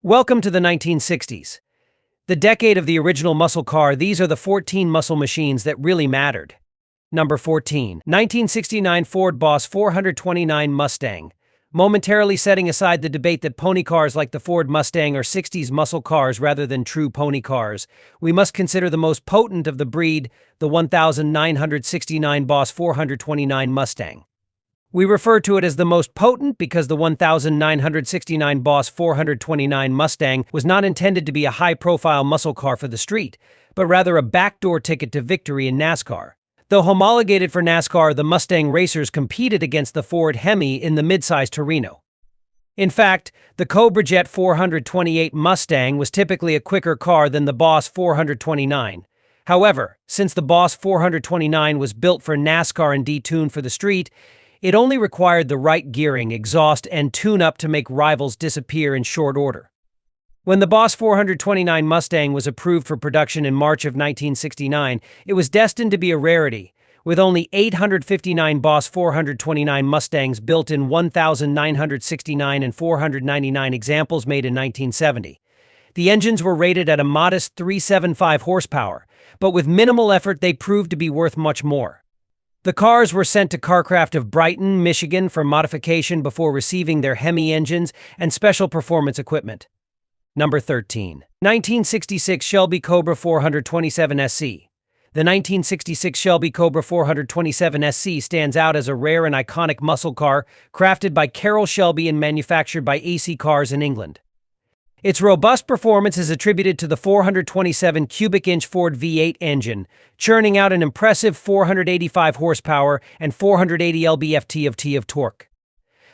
Welcome to the 1960s. The decade of the original muscle car. These are the 14 muscle machines that really mattered. Number 14. 1969 Ford Boss 429 Mustang. Momentarily setting aside the debate that pony cars like the Ford Mustang are 60s muscle cars rather than true pony cars, we must consider the most potent of the breed, the 1969 Boss 429 Mustang. We refer to it as the most potent because the 1969 Boss 429 Mustang was not intended to be a high-profile muscle car for the street, but rather a backdoor ticket to victory in NASCAR. Though homologated for NASCAR, the Mustang racers competed against the Ford Hemi in the midsize Torino. In fact, the Cobra Jet 428 Mustang was typically a quicker car than the Boss 429. However, since the Boss 429 was built for NASCAR and detuned for the street, it only required the right gearing, exhaust, and tune-up to make rivals disappear in short order. When the Boss 429 Mustang was approved for production in March of 1969, it was destined to be a rarity, with only 859 Boss 429 Mustangs built in 1,969 and 499 examples made in 1970. The engines were rated at a modest 375 horsepower, but with minimal effort they proved to be worth much more. The cars were sent to Carcraft of Brighton, Michigan for modification before receiving their Hemi engines and special performance equipment. Number 13. 1966 Shelby Cobra 427 SC. The 1966 Shelby Cobra 427 SC stands out as a rare and iconic muscle car crafted by Carroll Shelby and manufactured by AC Cars in England. Its robust performance is attributed to the 427 cubic inch Ford V8 engine, churning out an impressive 485 horsepower and 480 lb-ft of torque.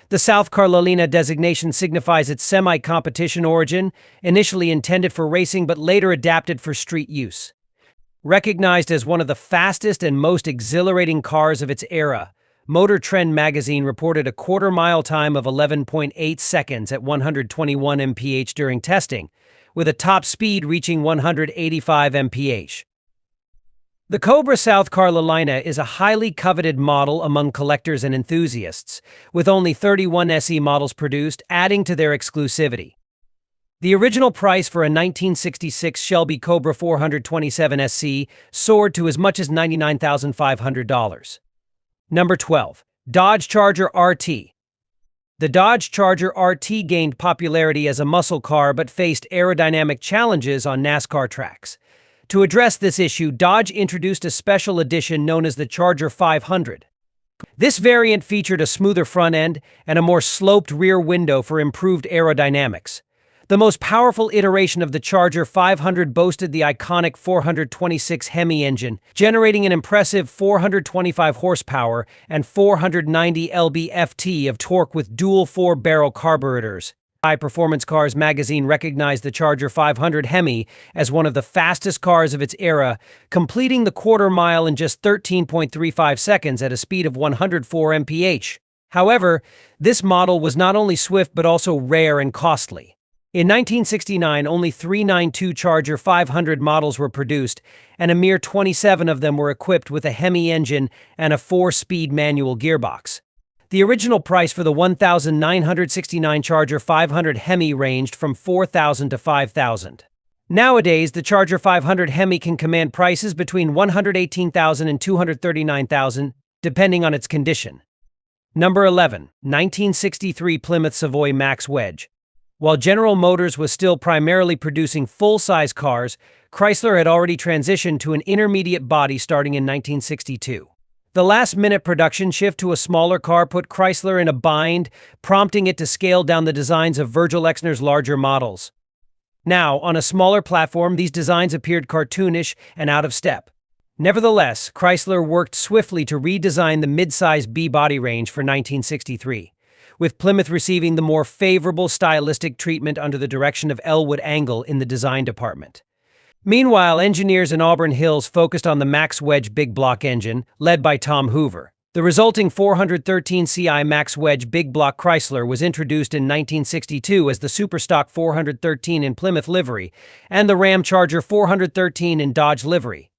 The South Carolina designation signifies its semi-competition origin, initially intended for racing but later adapted for street use. Recognized as one of the fastest and most exhilarating cars of its era, Motor Trend magazine reported a quarter-mile time of 11.8 seconds at 121 mph during testing, with a top speed reaching 185 mph. The Cobra South Carolina is a highly coveted model among collectors and enthusiasts, with only 31 SE models produced, adding to their exclusivity. The original price for a 1966 Shelby Cobra 427 SC soared to as much as $99,500. Number 12. Dodge Charger RT. The Dodge Charger RT gained popularity as a muscle car but faced aerodynamic challenges on NASCAR tracks. To address this issue, Dodge introduced a special edition known as the Charger 500. This variant featured a smoother front end and a more sloped rear window for improved aerodynamics. The most powerful iteration of the Charger 500 boasted the iconic 426 Hemi engine, generating an impressive 425 horsepower and 490 lb-ft of torque with dual 4-barrel carburetors. High Performance Cars magazine recognized the Charger 500 Hemi as one of the fastest cars of its era, completing the quarter mile in just 13.35 seconds at a speed of 104 mph. However, this model was not only swift but also rare and costly. In 1969, only 392 Charger 500 models were produced, and a mere 27 of them were equipped with a Hemi engine and a 4-speed manual gearbox. The original price for the 1969 Charger 500 Hemi ranged from $4,000 to $5,000. Nowadays, the Charger 500 Hemi can command prices between $118,000 and $239,000, depending on its condition. Number 11. 1963 Plymouth Savoy Max Wedge. While General Motors was still primarily producing full-size cars, Chrysler had already transitioned to an intermediate body starting in 1962. The last-minute production shift to a smaller car put Chrysler in a bind, prompting it to scale down the designs of Virgil Exner's larger models. Now, on a smaller platform, these designs appeared cartoonish and out of step. Nevertheless, Chrysler worked swiftly to redesign the mid-size B-body range for 1963. With Plymouth receiving the more favorable stylistic treatment under the direction of Elwood Angle in the design department. Meanwhile, engineers in Auburn Hills focused on the Max Wedge big block engine, led by Tom Hoover. The resulting 413 CI Max Wedge big block Chrysler was introduced in 1962 as the Superstock 413 in Plymouth livery and the Ram Charger 413 in Dodge livery.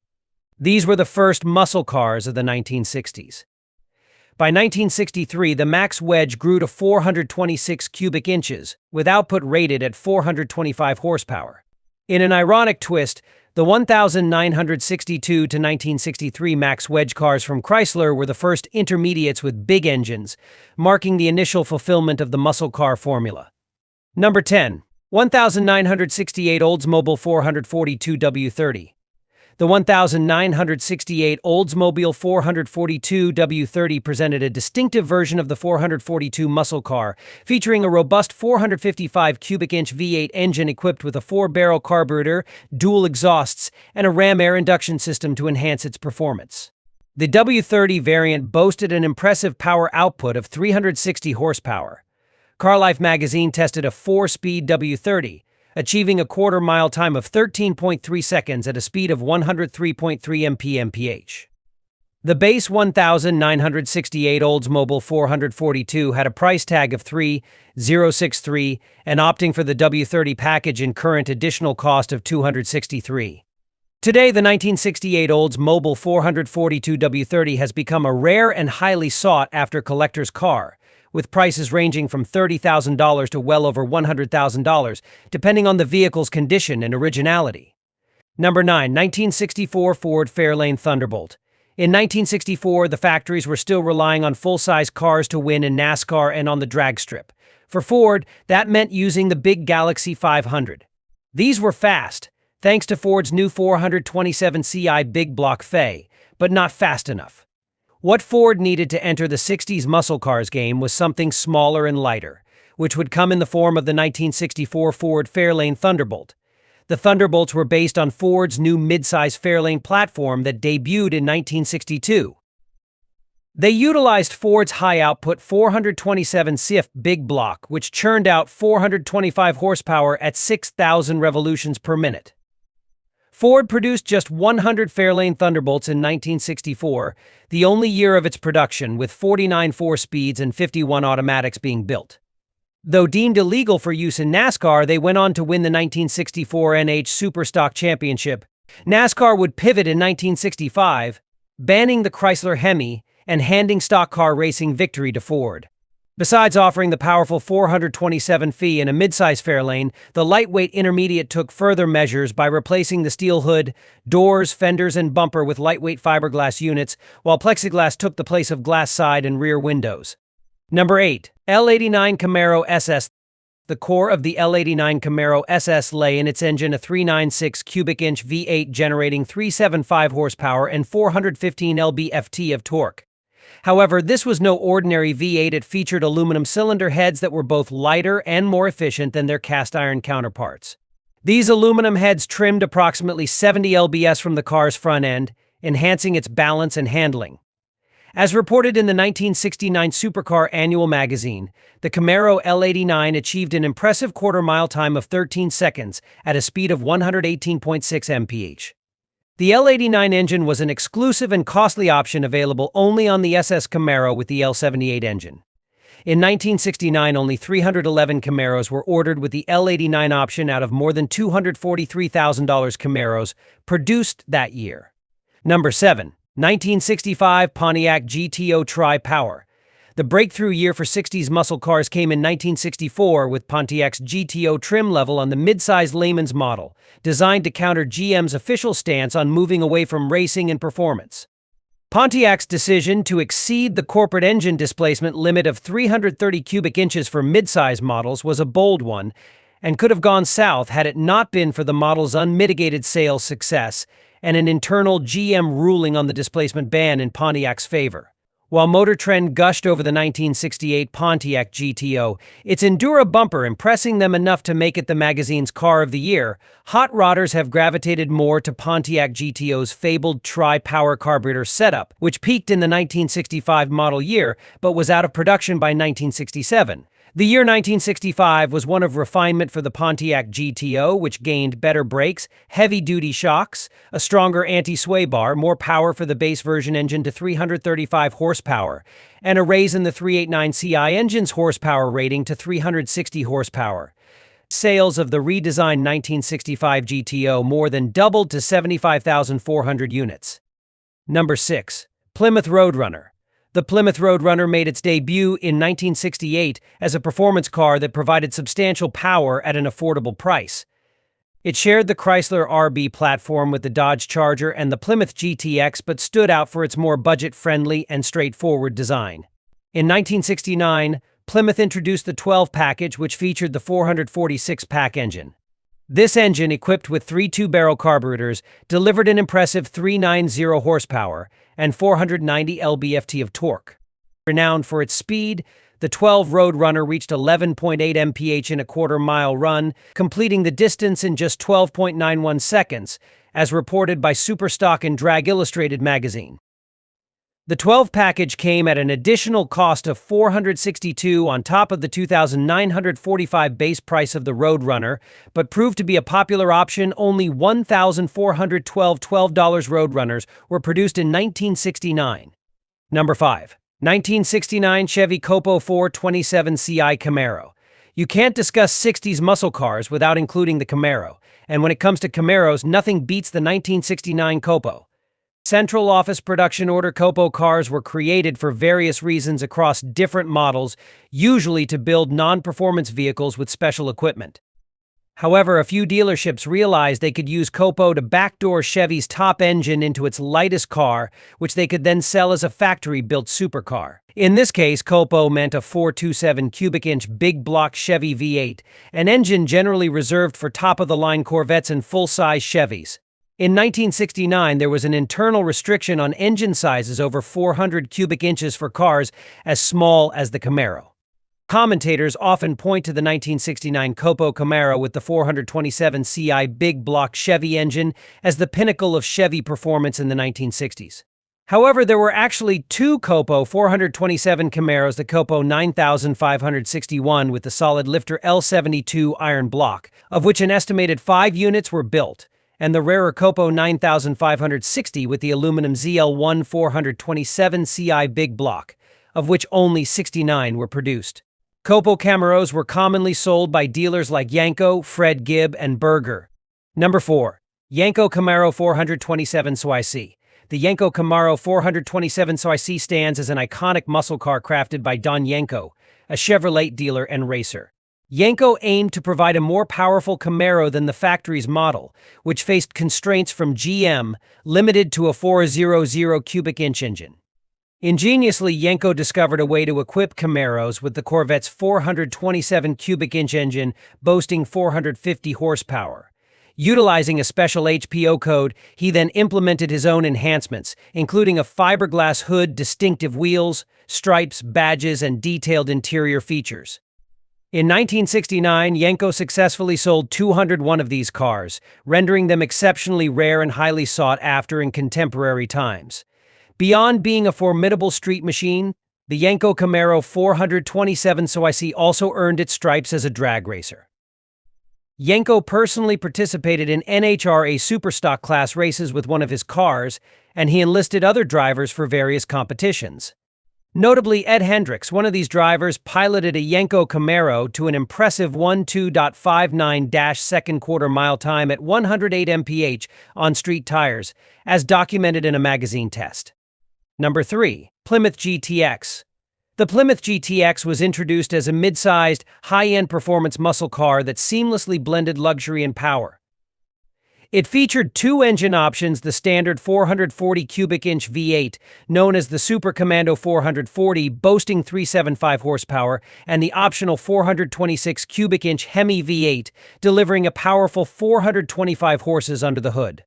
These were the first muscle cars of the 1960s. By 1963, the max Wedge grew to 426 cubic inches, with output rated at 425 horsepower. In an ironic twist, the 1962 to 1963 max Wedge cars from Chrysler were the first intermediates with big engines, marking the initial fulfillment of the muscle car formula. Number 10. 1968 Oldsmobile 442 W30. The 1968 Oldsmobile 442 W30 presented a distinctive version of the 442 muscle car, featuring a robust 455 cubic inch V8 engine equipped with a 4-barrel carburetor, dual exhausts, and a ram air induction system to enhance its performance. The W30 variant boasted an impressive power output of 360 horsepower. CarLife magazine tested a 4-speed W30, achieving a quarter-mile time of 13.3 seconds at a speed of 103.3 mph. The base 1968 Oldsmobile 442 had a price tag of $3,063, and opting for the W30 package incurred additional cost of $263. Today, the 1968 Oldsmobile 442 W30 has become a rare and highly sought-after collector's car, with prices ranging from $30,000 to well over $100,000, depending on the vehicle's condition and originality. Number 9. 1964 Ford Fairlane Thunderbolt. In 1964, the factories were still relying on full-size cars to win in NASCAR and on the drag strip. For Ford, that meant using the big Galaxy 500. These were fast, thanks to Ford's new 427 Ci big block Fay, but not fast enough. What Ford needed to enter the 60s muscle cars game was something smaller and lighter, which would come in the form of the 1964 Ford Fairlane Thunderbolt. The Thunderbolts were based on Ford's new midsize Fairlane platform that debuted in 1962. They utilized Ford's high-output 427 CIF big block, which churned out 425 horsepower at 6,000 revolutions per minute. Ford produced just 100 Fairlane Thunderbolts in 1964, the only year of its production, with 49 4-speeds and 51 automatics being built. Though deemed illegal for use in NASCAR, they went on to win the 1964 NH Superstock Championship. NASCAR would pivot in 1965, banning the Chrysler Hemi and handing stock car racing victory to Ford. Besides offering the powerful 427 Fi and a midsize Fairlane, the lightweight intermediate took further measures by replacing the steel hood, doors, fenders, and bumper with lightweight fiberglass units, while plexiglass took the place of glass side and rear windows. Number 8. L89 Camaro SS. The core of the L89 Camaro SS lay in its engine, a 396 cubic inch V8 generating 375 horsepower and 415 lb-ft of torque. However, this was no ordinary V8. It featured aluminum cylinder heads that were both lighter and more efficient than their cast-iron counterparts. These aluminum heads trimmed approximately 70 lbs from the car's front end, enhancing its balance and handling. As reported in the 1969 Supercar Annual Magazine, the Camaro L89 achieved an impressive quarter-mile time of 13 seconds at a speed of 118.6 mph. The L89 engine was an exclusive and costly option available only on the SS Camaro with the L78 engine. In 1969, only 311 Camaros were ordered with the L89 option out of more than $243,000 Camaros produced that year. Number 7. 1965 Pontiac GTO TriPower. The breakthrough year for 60s muscle cars came in 1964 with Pontiac's GTO trim level on the mid-size layman's model, designed to counter GM's official stance on moving away from racing and performance. Pontiac's decision to exceed the corporate engine displacement limit of 330 cubic inches for mid-size models was a bold one, and could have gone south had it not been for the model's unmitigated sales success and an internal GM ruling on the displacement ban in Pontiac's favor. While Motor Trend gushed over the 1968 Pontiac GTO, its Endura bumper impressing them enough to make it the magazine's Car of the Year, hot rodders have gravitated more to Pontiac GTO's fabled tri-power carburetor setup, which peaked in the 1965 model year but was out of production by 1967. The year 1965 was one of refinement for the Pontiac GTO, which gained better brakes, heavy-duty shocks, a stronger anti-sway bar, more power for the base version engine to 335 horsepower, and a raise in the 389 Ci engine's horsepower rating to 360 horsepower. Sales of the redesigned 1965 GTO more than doubled to 75,400 units. Number 6. Plymouth Roadrunner. The Plymouth Roadrunner made its debut in 1968 as a performance car that provided substantial power at an affordable price. It shared the Chrysler RB platform with the Dodge Charger and the Plymouth GTX, but stood out for its more budget-friendly and straightforward design. In 1969, Plymouth introduced the 12 package, which featured the 446-pack engine. This engine, equipped with 3 two-barrel carburetors, delivered an impressive 390 horsepower and 490 lb-ft of torque. Renowned for its speed, the 12 Roadrunner reached 11.8 mph in a quarter-mile run, completing the distance in just 12.91 seconds, as reported by Superstock and Drag Illustrated magazine. The 12 package came at an additional cost of $462 on top of the $2,945 base price of the Roadrunner, but proved to be a popular option. Only 1,412 $12 Roadrunners were produced in 1969. Number 5. 1969 Chevy Copo 427 CI Camaro. You can't discuss 60s muscle cars without including the Camaro, and when it comes to Camaros, nothing beats the 1969 Copo. Central office production order Copo cars were created for various reasons across different models, usually to build non-performance vehicles with special equipment. However, a few dealerships realized they could use Copo to backdoor Chevy's top engine into its lightest car, which they could then sell as a factory-built supercar. In this case, Copo meant a 427 cubic inch big block Chevy V8, an engine generally reserved for top-of-the-line Corvettes and full-size Chevys. In 1969, there was an internal restriction on engine sizes over 400 cubic inches for cars as small as the Camaro. Commentators often point to the 1969 Copo Camaro with the 427 CI big block Chevy engine as the pinnacle of Chevy performance in the 1960s. However, there were actually 2 Copo 427 Camaros, the Copo 9561 with the solid lifter L72 iron block, of which an estimated 5 units were built, and the rarer Copo 9560 with the aluminum ZL1 427 CI big block, of which only 69 were produced. Copo Camaros were commonly sold by dealers like Yanko, Fred Gibb, and Berger. Number 4. Yanko Camaro 427 SYC. The Yanko Camaro 427 SYC stands as an iconic muscle car crafted by Don Yanko, a Chevrolet dealer and racer. Yanko aimed to provide a more powerful Camaro than the factory's model, which faced constraints from GM, limited to a 400 cubic inch engine. Ingeniously, Yanko discovered a way to equip Camaros with the Corvette's 427 cubic inch engine, boasting 450 horsepower. Utilizing a special HPO code, he then implemented his own enhancements, including a fiberglass hood, distinctive wheels, stripes, badges, and detailed interior features. In 1969, Yanko successfully sold 201 of these cars, rendering them exceptionally rare and highly sought after in contemporary times. Beyond being a formidable street machine, the Yanko Camaro 427 SYC also earned its stripes as a drag racer. Yanko personally participated in NHRA Superstock class races with one of his cars, and he enlisted other drivers for various competitions. Notably, Ed Hendricks, one of these drivers, piloted a Yanko Camaro to an impressive 12.59 quarter-mile time at 108 mph on street tires, as documented in a magazine test. Number 3. Plymouth GTX. The Plymouth GTX was introduced as a mid-sized, high-end performance muscle car that seamlessly blended luxury and power. It featured 2 engine options: the standard 440 cubic inch V8, known as the Super Commando 440, boasting 375 horsepower, and the optional 426 cubic inch Hemi V8, delivering a powerful 425 horses under the hood.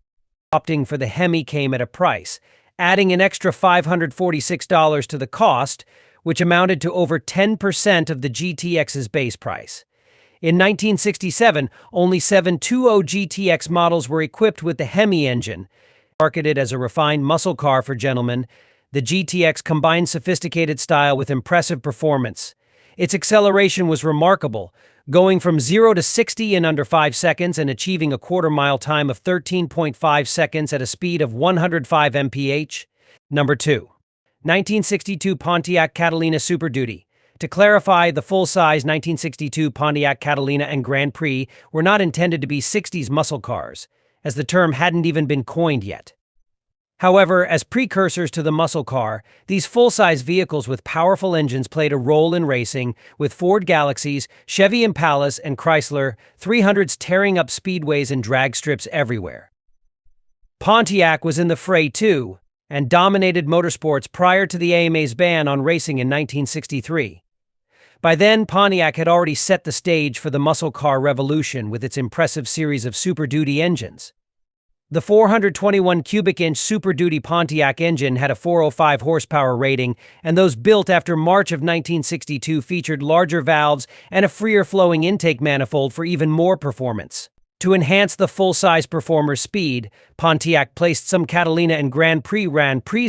Opting for the Hemi came at a price, adding an extra $546 to the cost, which amounted to over 10% of the GTX's base price. In 1967, only 720 GTX models were equipped with the Hemi engine. Marketed as a refined muscle car for gentlemen, the GTX combined sophisticated style with impressive performance. Its acceleration was remarkable, going from 0 to 60 in under 5 seconds and achieving a quarter-mile time of 13.5 seconds at a speed of 105 mph. Number 2. 1962 Pontiac Catalina Super Duty. To clarify, the full-size 1962 Pontiac Catalina and Grand Prix were not intended to be 60s muscle cars, as the term hadn't even been coined yet. However, as precursors to the muscle car, these full-size vehicles with powerful engines played a role in racing, with Ford Galaxies, Chevy Impalas, and Chrysler 300s tearing up speedways and drag strips everywhere. Pontiac was in the fray too, and dominated motorsports prior to the AMA's ban on racing in 1963. By then, Pontiac had already set the stage for the muscle car revolution with its impressive series of Super Duty engines. The 421 cubic inch Super Duty Pontiac engine had a 405 horsepower rating, and those built after March of 1962 featured larger valves and a freer flowing intake manifold for even more performance. To enhance the full-size performer's speed, Pontiac placed some Catalina and Grand Prix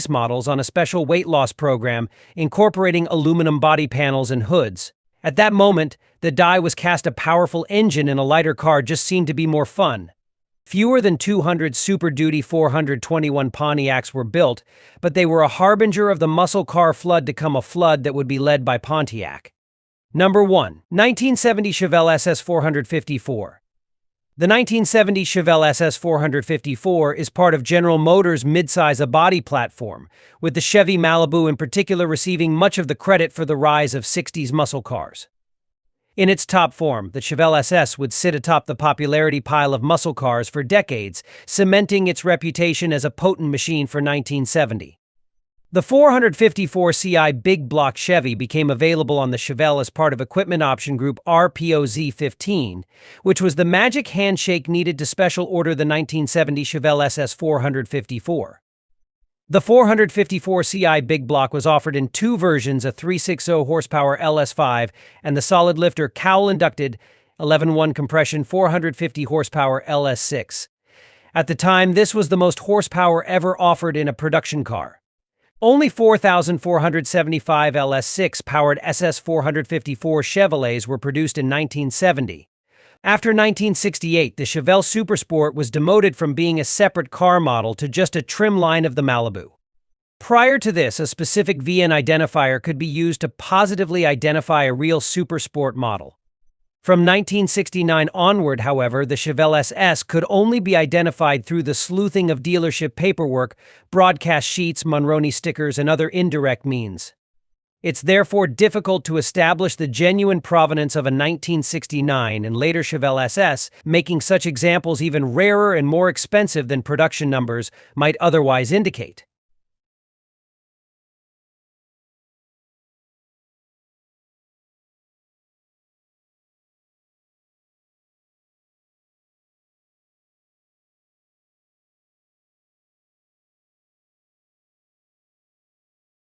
models on a special weight loss program, incorporating aluminum body panels and hoods. At that moment, the die was cast a powerful engine in a lighter car just seemed to be more fun. Fewer than 200 Super Duty 421 Pontiacs were built, but they were a harbinger of the muscle car flood to come, a flood that would be led by Pontiac. Number 1. 1970 Chevelle SS 454. The 1970 Chevelle SS 454 is part of General Motors' midsize body platform, with the Chevy Malibu in particular receiving much of the credit for the rise of 60s muscle cars. In its top form, the Chevelle SS would sit atop the popularity pile of muscle cars for decades, cementing its reputation as a potent machine for 1970. The 454 CI Big Block Chevy became available on the Chevelle as part of Equipment Option Group RPOZ-15, which was the magic handshake needed to special order the 1970 Chevelle SS 454. The 454 CI Big Block was offered in two versions, a 360 horsepower LS5 and the solid lifter cowl-inducted 11.1 compression 450 horsepower LS6. At the time, this was the most horsepower ever offered in a production car. Only 4,475 LS6 powered SS 454 Chevrolets were produced in 1970. After 1968, the Chevelle Supersport was demoted from being a separate car model to just a trim line of the Malibu. Prior to this, a specific VN identifier could be used to positively identify a real Supersport model. From 1969 onward, however, the Chevelle SS could only be identified through the sleuthing of dealership paperwork, broadcast sheets, Monroney stickers, and other indirect means. It's therefore difficult to establish the genuine provenance of a 1969 and later Chevelle SS, making such examples even rarer and more expensive than production numbers might otherwise indicate.